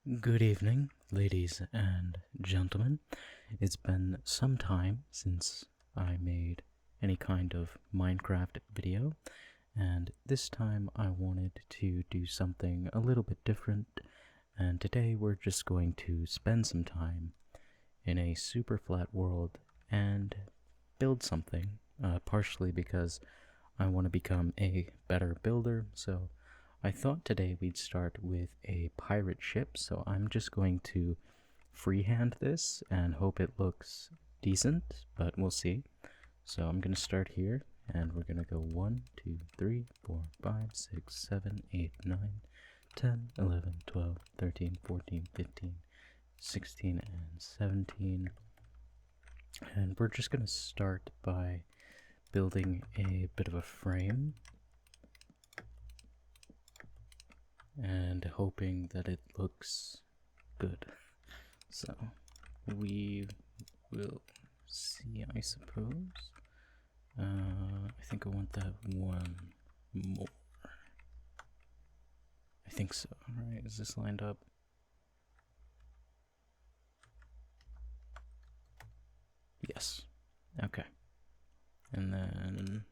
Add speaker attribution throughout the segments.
Speaker 1: Good evening, ladies and gentlemen. It's been some time since I made any kind of Minecraft video, and this time I wanted to do something a little bit different, and today we're just going to spend some time in a super flat world and build something, partially because I want to become a better builder, so I thought today we'd start with a pirate ship, so I'm just going to freehand this and hope it looks decent, but we'll see. So I'm going to start here, and we're going to go 1, 2, 3, 4, 5, 6, 7, 8, 9, 10, 11, 12, 13, 14, 15, 16, and 17. And we're just going to start by building a bit of a frame and hoping that it looks good. So we will see, I suppose. I think I want that one more. I think so. Alright, is this lined up? Yes. Okay. And then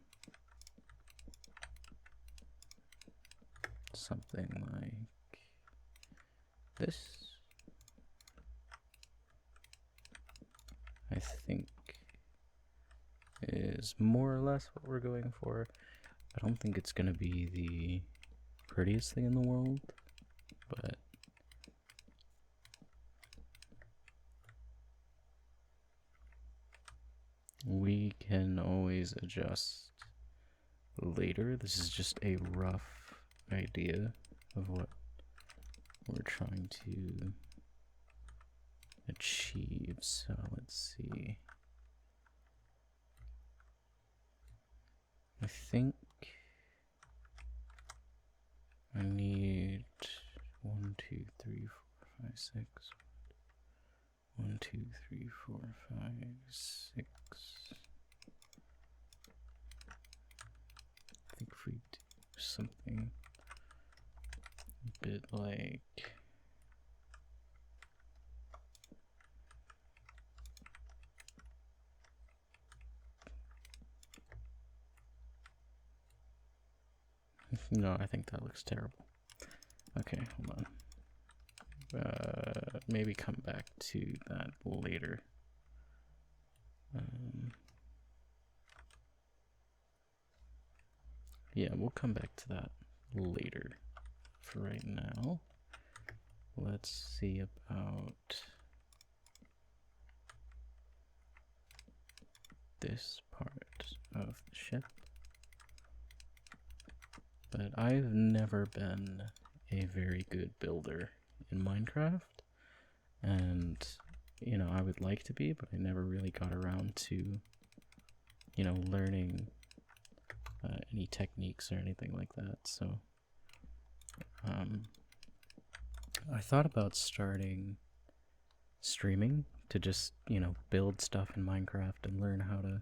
Speaker 1: something like this. I think is more or less what we're going for. I don't think it's gonna be the prettiest thing in the world, but we can always adjust later. This is just a rough idea of what we're trying to achieve. So let's see. I think I need 1, 2, 3, 4, 5, 6. 1, 2, 3, 4, 5, 6. I think if we do something a bit like no, I think that looks terrible. Okay, hold on. Maybe come back to that later. Yeah, we'll come back to that later. For right now, let's see about this part of the ship. But I've never been a very good builder in Minecraft, and I would like to be, but I never really got around to learning any techniques or anything like that. So I thought about starting streaming to just build stuff in Minecraft and learn how to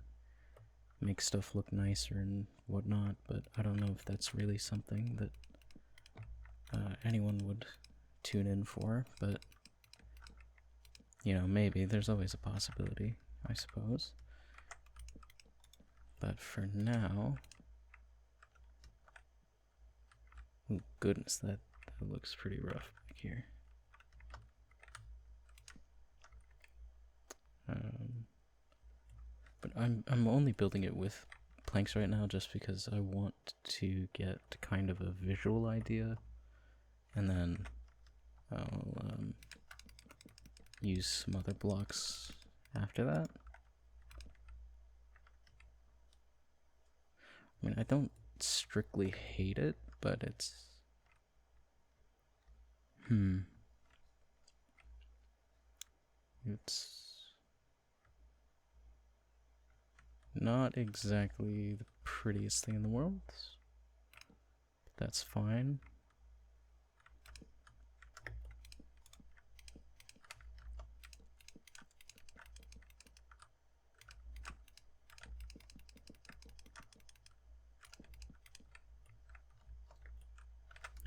Speaker 1: make stuff look nicer and whatnot, but I don't know if that's really something that anyone would tune in for, but maybe there's always a possibility, I suppose. But for now, oh goodness, that looks pretty rough back here. But I'm only building it with planks right now just because I want to get kind of a visual idea, and then I'll use some other blocks after that. I mean, I don't strictly hate it, but it's not exactly the prettiest thing in the world, but that's fine.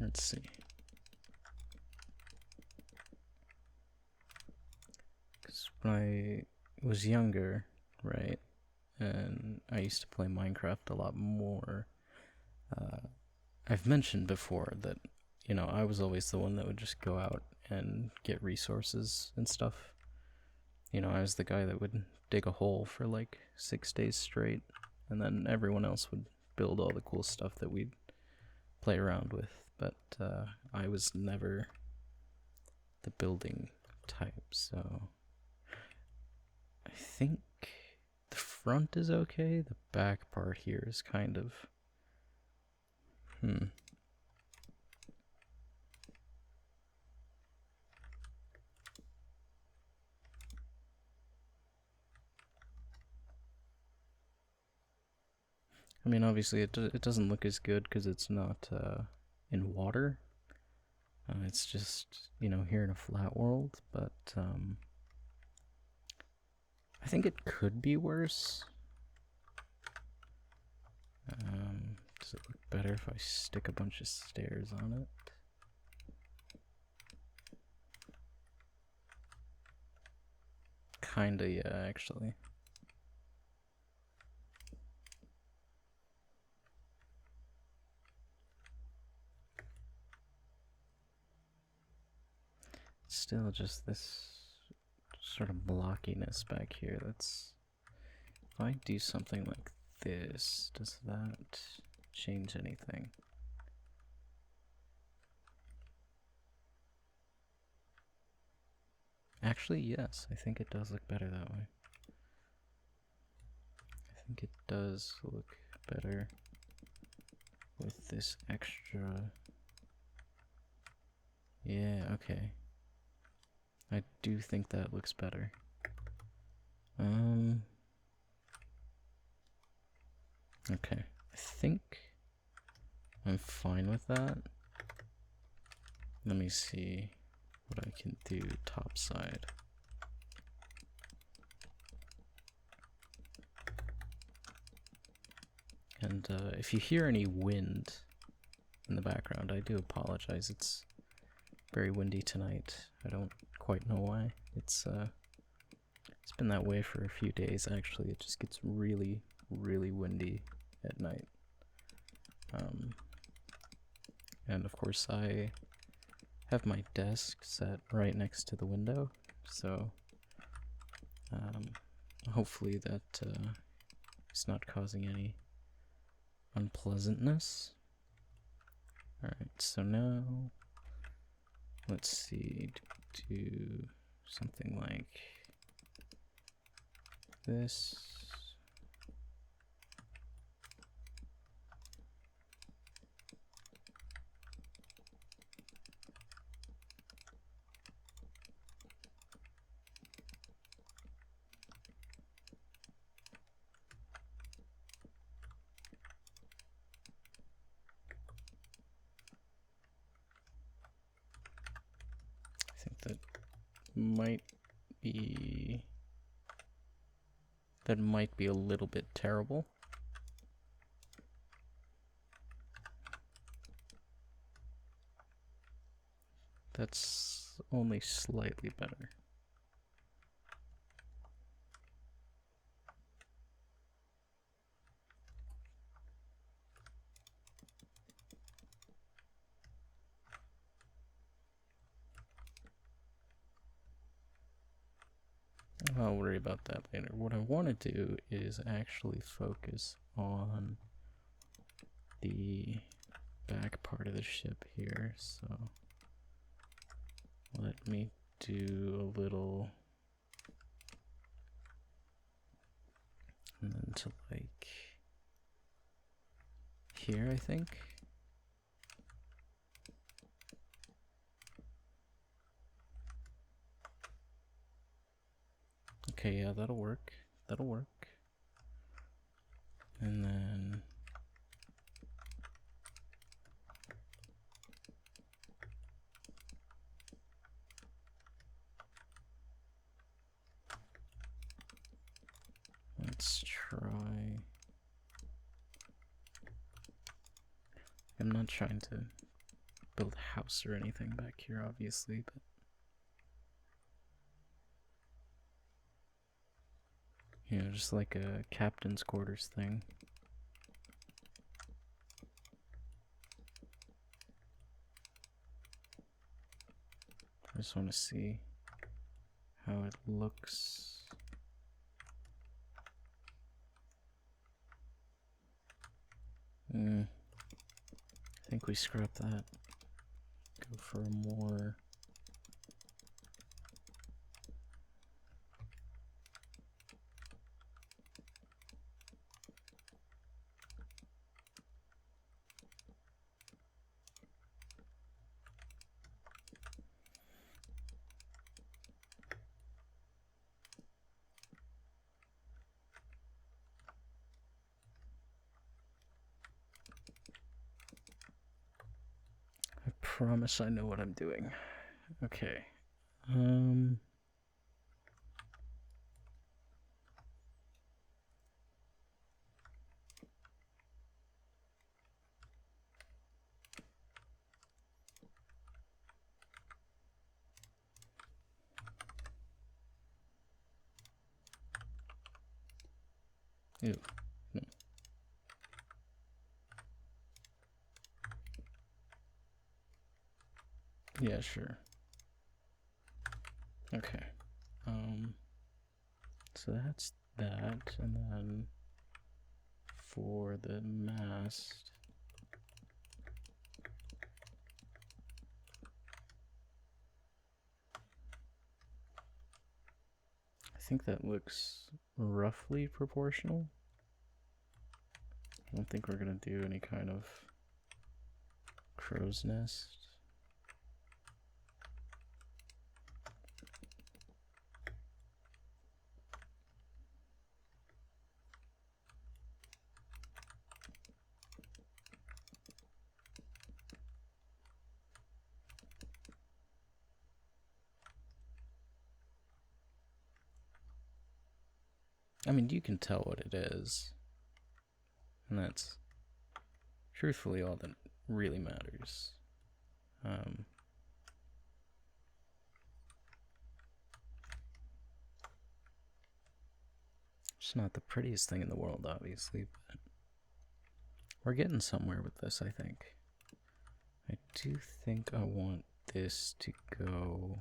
Speaker 1: Let's see. is when I was younger, right, and I used to play Minecraft a lot more, I've mentioned before that, I was always the one that would just go out and get resources and stuff. I was the guy that would dig a hole for like 6 days straight, and then everyone else would build all the cool stuff that we'd play around with. But I was never the building type, so I think the front is okay. The back part here is kind of I mean, obviously it doesn't look as good because it's not in water. It's just, here in a flat world, but I think it could be worse. Does it look better if I stick a bunch of stairs on it? Kinda, yeah, actually. Still just this sort of blockiness back here. If I do something like this, does that change anything? Actually, yes, I think it does look better that way. I think it does look better with this extra. Yeah, okay. I do think that looks better. Okay, I think I'm fine with that. Let me see what I can do top side. And if you hear any wind in the background, I do apologize. It's very windy tonight. I don't quite know why. It's been that way for a few days actually. It just gets really, really windy at night. And of course I have my desk set right next to the window, so hopefully that is not causing any unpleasantness. Alright, so now let's see, do something like this. I think that might be a little bit terrible. That's only slightly better. I'll worry about that later. What I want to do is actually focus on the back part of the ship here, so let me do a little, and then to like here, I think. Okay, yeah, that'll work. That'll work. And then let's try. I'm not trying to build a house or anything back here, obviously, but You know, just like a captain's quarters thing. I just want to see how it looks. I think we scrap that. Go for a more... I promise I know what I'm doing. Okay. Ew. No. Yeah, sure. Okay. So that's that, and then for the mast, I think that looks roughly proportional. I don't think we're gonna do any kind of crow's nest. I mean, you can tell what it is, and that's truthfully all that really matters. It's not the prettiest thing in the world, obviously, but we're getting somewhere with this, I think. I do think I want this to go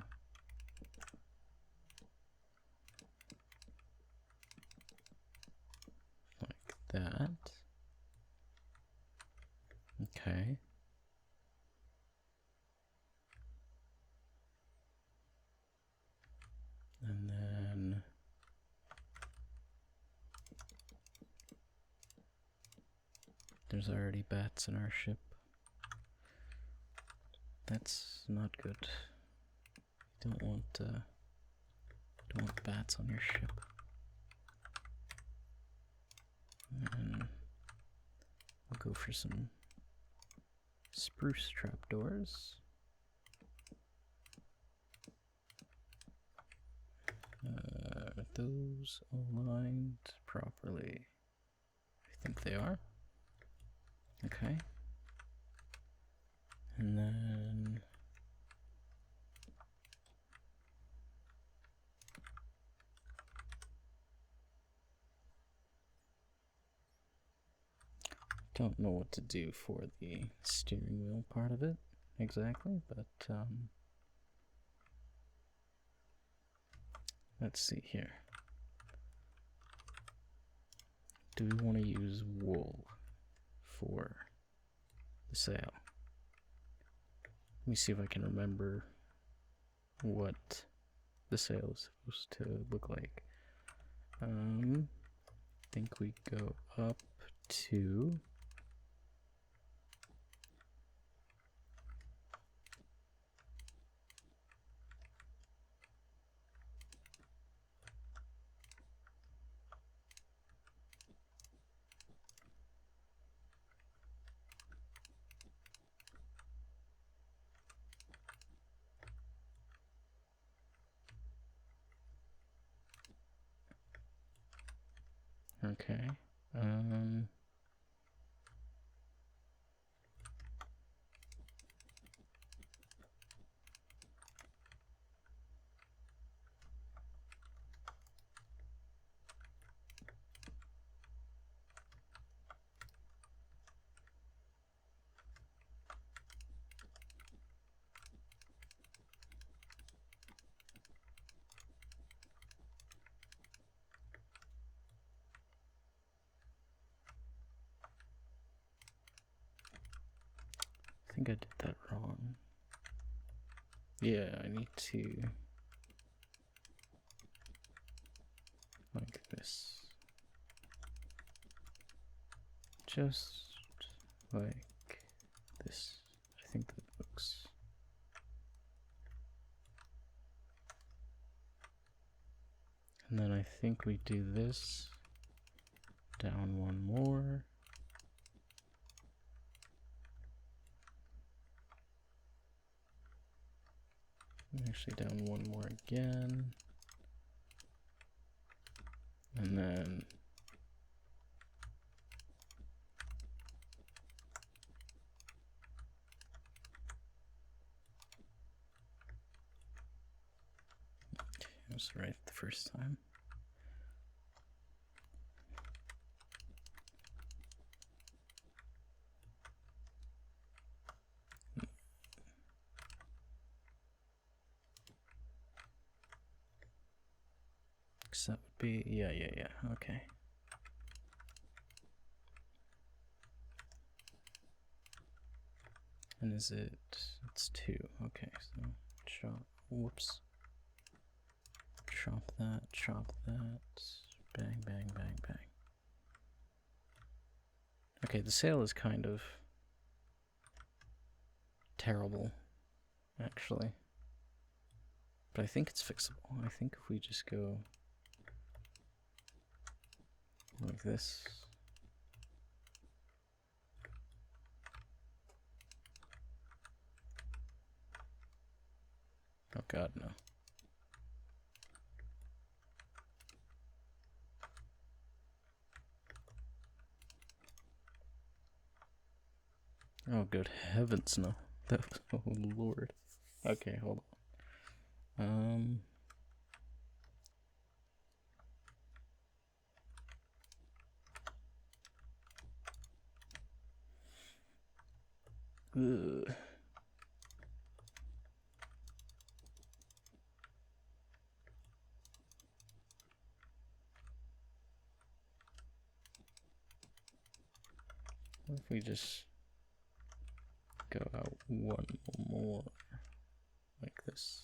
Speaker 1: like that. Okay. And then there's already bats in our ship. That's not good. You don't want bats on your ship. And we'll go for some spruce trapdoors. Are those aligned properly? I think they are. Okay. And then don't know what to do for the steering wheel part of it exactly, but let's see here. Do we want to use wool for the sail? Let me see if I can remember what the sail is supposed to look like. I think we go up to okay. think I did that wrong. Yeah, I need to... like this. Just like this. I think that looks... and then I think we do this. Down one more. Actually down one more again. And then okay, I was right the first time. So that would be, yeah, okay. And is it, it's 2, okay, so chop, whoops. Chop that, bang, bang, bang, bang. Okay, the sail is kind of terrible, actually. But I think it's fixable. I think if we just go like this. Oh god, no. Oh good heavens, no. Oh lord. Okay, hold on. Ugh. What if we just go out one more like this?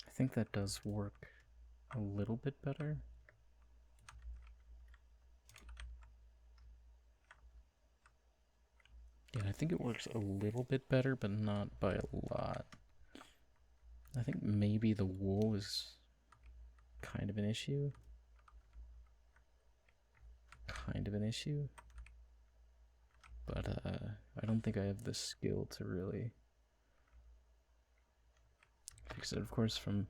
Speaker 1: I think that does work a little bit better. Yeah, I think it works a little bit better, but not by a lot. I think maybe the wool is kind of an issue. But I don't think I have the skill to really fix it. Of course, from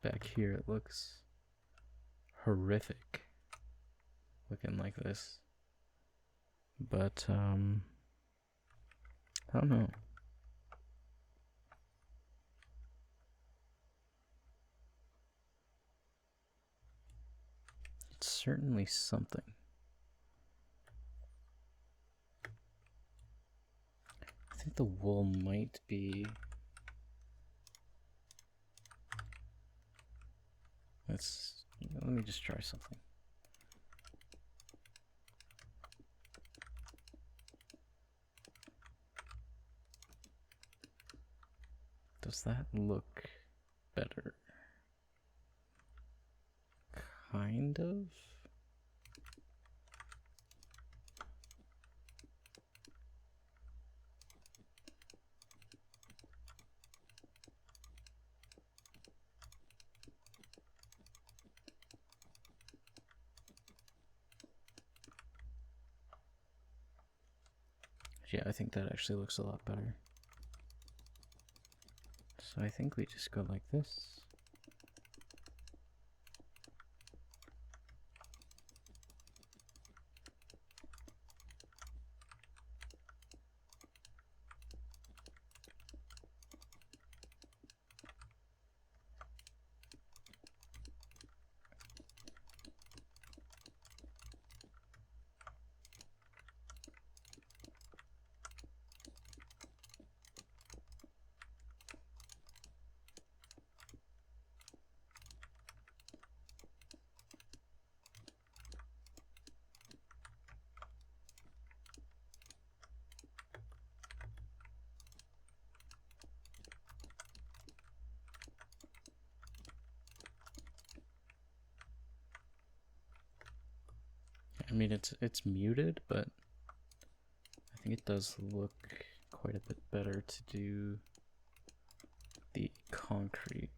Speaker 1: back here it looks horrific, looking like this. But I don't know. It's certainly something. I think the wool might be... let me just try something. Does that look better? Kind of? Yeah, I think that actually looks a lot better. So I think we just go like this. I mean, it's muted, but I think it does look quite a bit better to do the concrete.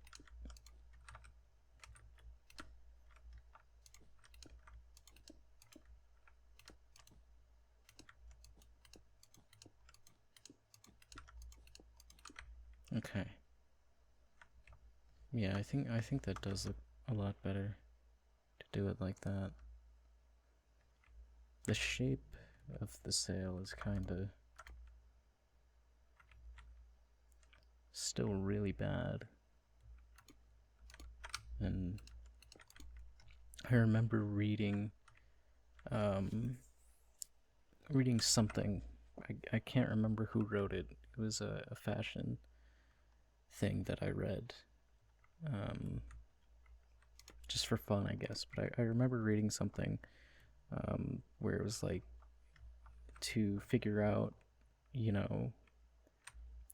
Speaker 1: Okay. Yeah, I think that does look a lot better to do it like that. The shape of the sail is kind of still really bad. And I remember reading something. I can't remember who wrote it. It was a fashion thing that I read. Just for fun, I guess. But I remember reading something where it was like to figure out, you know,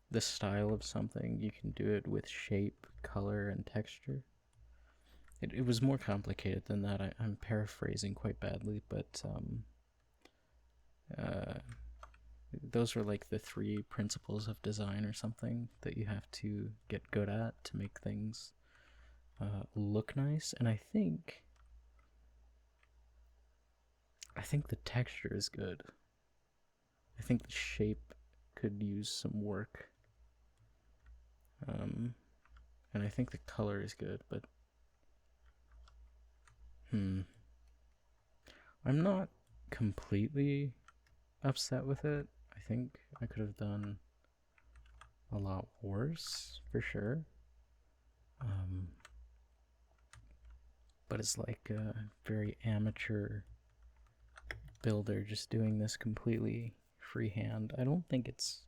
Speaker 1: the style of something, you can do it with shape, color, and texture. It was more complicated than that. I'm paraphrasing quite badly, but those are like the 3 principles of design or something that you have to get good at to make things look nice. And I think the texture is good. I think the shape could use some work. And I think the color is good, but I'm not completely upset with it. I think I could have done a lot worse, for sure. But it's like a very amateur builder just doing this completely freehand. I don't think it's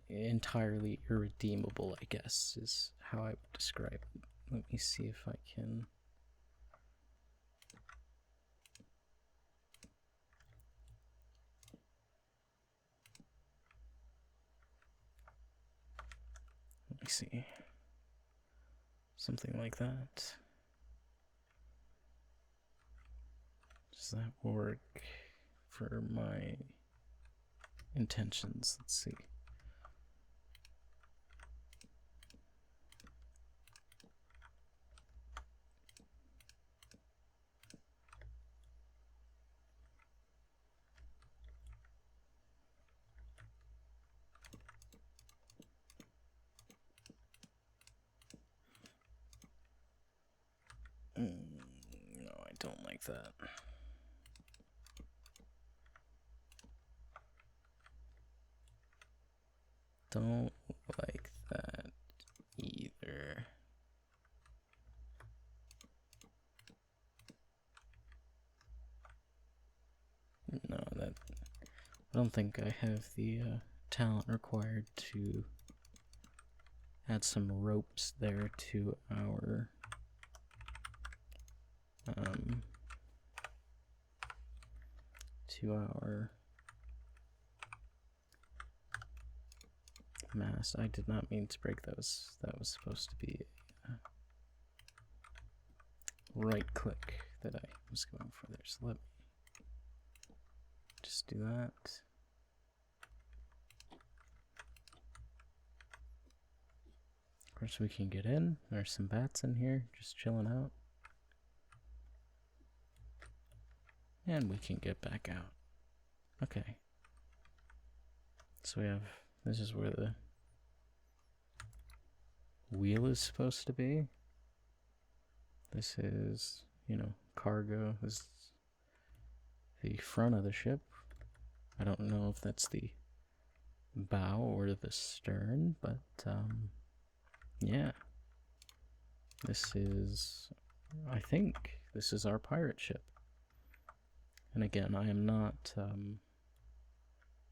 Speaker 1: entirely irredeemable, I guess, is how I would describe it. Let me see if I can... Let me see. Something like that. Does that work for my intentions? Let's see. No, I don't like that. Don't like that either. No, that... I don't think I have the talent required to add some ropes there to our mast. I did not mean to break those. That was supposed to be a right click that I was going for there. So let me just do that. Of course, we can get in. There's some bats in here just chilling out. And we can get back out. Okay. So we have... This is where the wheel is supposed to be. This is, you know, cargo. This is the front of the ship. I don't know if that's the bow or the stern, but yeah. This is... I think this is our pirate ship. And again, I am not...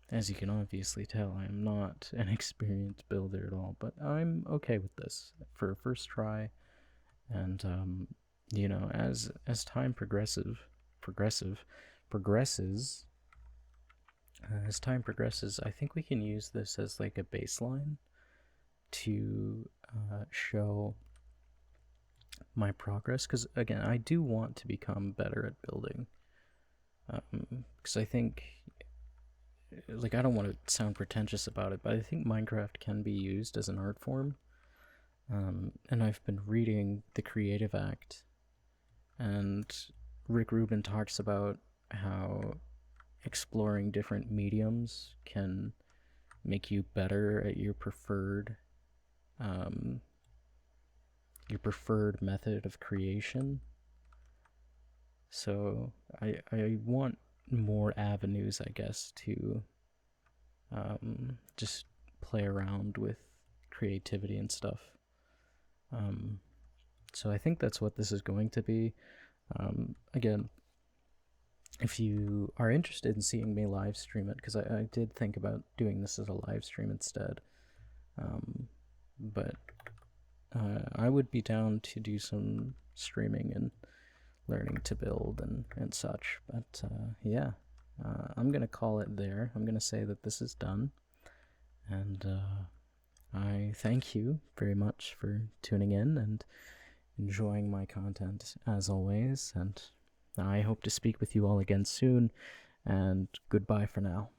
Speaker 1: as you can obviously tell, I am not an experienced builder at all, but I'm okay with this for a first try. And you know, as time progresses, I think we can use this as like a baseline to show my progress. Because again, I do want to become better at building Because I think, like, I don't want to sound pretentious about it, but I think Minecraft can be used as an art form. And I've been reading The Creative Act, and Rick Rubin talks about how exploring different mediums can make you better at your preferred method of creation. So I want more avenues, I guess, to just play around with creativity and stuff. So I think that's what this is going to be. Again, if you are interested in seeing me live stream it, because I did think about doing this as a live stream instead, but I would be down to do some streaming and learning to build and such. But yeah, I'm going to call it there. I'm going to say that this is done. And I thank you very much for tuning in and enjoying my content as always. And I hope to speak with you all again soon. And goodbye for now.